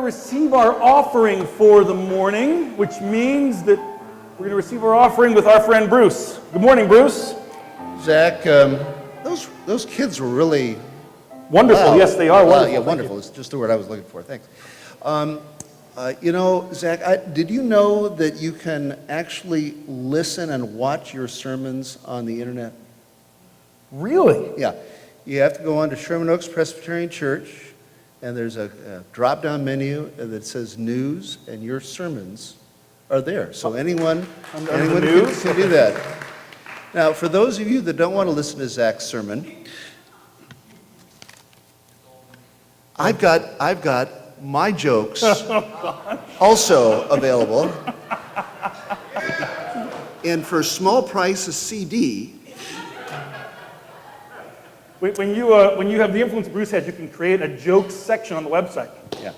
receive our offering for the morning, which means that we're going to receive our offering with our friend Bruce. Good morning, Bruce. Zach, those kids were really wonderful. Wow. Yes, they are wonderful. Yeah, wonderful. It's just the word I was looking for. Thanks. Zach, did you know that you can actually listen and watch your sermons on the internet? Really? Yeah. You have to go on to Sherman Oaks Presbyterian Church, and there's a drop-down menu that says news, and your sermons are there. So anyone can do that. Now, for those of you that don't want to listen to Zach's sermon, I've got my jokes also available. And for a small price, a CD. When you have the influence Bruce has, you can create a joke section on the website. Yeah.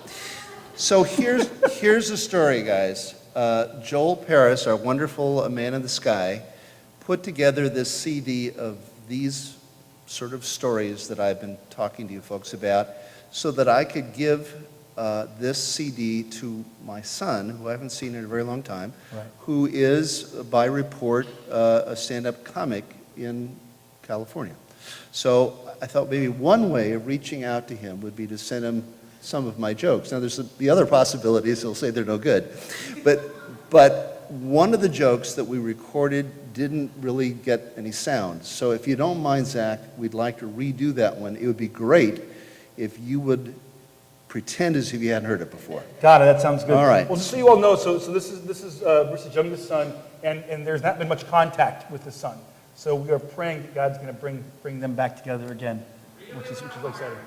So here's the story, guys. Joel Paris, our wonderful man in the sky, put together this CD of these sort of stories that I've been talking to you folks about, so that I could give this CD to my son, who I haven't seen in a very long time, right, who is, by report, a stand-up comic in California. So I thought maybe one way of reaching out to him would be to send him some of my jokes. Now, there's the other possibilities. He'll say they're no good. But one of the jokes that we recorded didn't really get any sound. So if you don't mind, Zach, we'd like to redo that one. It would be great if you would pretend as if you hadn't heard it before. Got it. That sounds good. All right. Well, just so you all know, so this is Bruce's youngest son, and there's not been much contact with his son. So we are praying that God's going to bring them back together again, which is really exciting.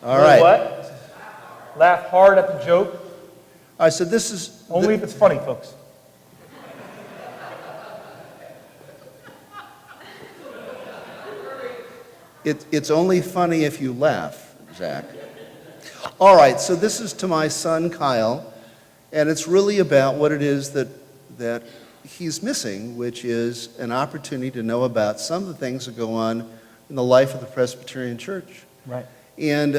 All right. What? Laugh hard at the joke. All right. So this is only if it's funny, folks. It's only funny if you laugh, Zach. All right, so this is to my son, Kyle, and it's really about what it is that he's missing, which is an opportunity to know about some of the things that go on in the life of the Presbyterian Church. Right. And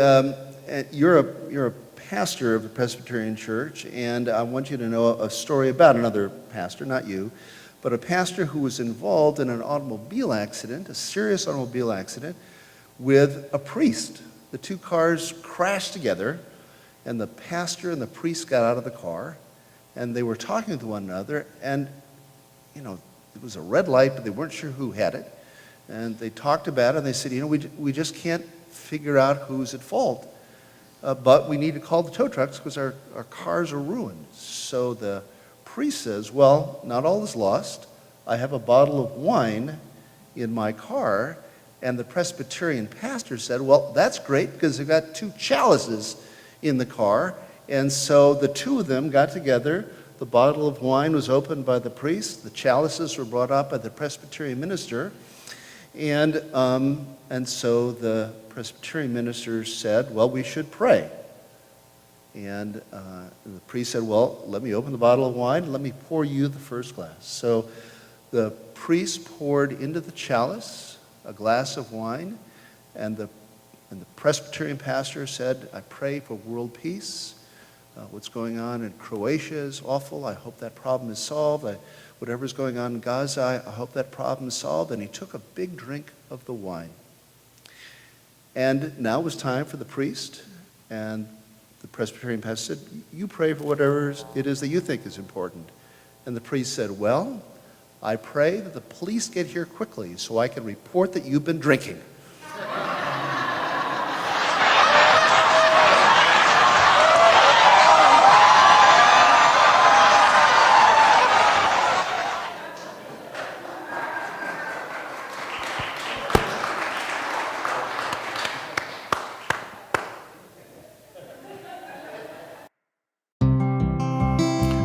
you're a pastor of the Presbyterian Church, and I want you to know a story about another pastor, not you, but a pastor who was involved in an automobile accident, a serious automobile accident, with a priest. The two cars crashed together, and the pastor and the priest got out of the car, and they were talking to one another, and, you know, it was a red light, but they weren't sure who had it. And they talked about it, and they said, you know, we just can't figure out who's at fault, but we need to call the tow trucks because our cars are ruined. So the priest says, well, not all is lost. I have a bottle of wine in my car. And the Presbyterian pastor said, well, that's great because they've got two chalices in the car. And so the two of them got together. The bottle of wine was opened by the priest. The chalices were brought up by the Presbyterian minister. And so the Presbyterian minister said, well, we should pray. And the priest said, well, let me open the bottle of wine and let me pour you the first glass. So the priest poured into the chalice a glass of wine, and the Presbyterian pastor said, I pray for world peace. What's going on in Croatia is awful. I hope that problem is solved. Whatever's going on in Gaza, I hope that problem is solved. And he took a big drink of the wine. And now it was time for the priest, and the Presbyterian pastor said, you pray for whatever it is that you think is important. And the priest said, well, I pray that the police get here quickly so I can report that you've been drinking.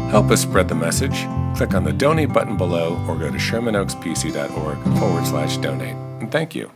Help us spread the message. Click on the donate button below or go to shermanoakspc.org/donate. And thank you.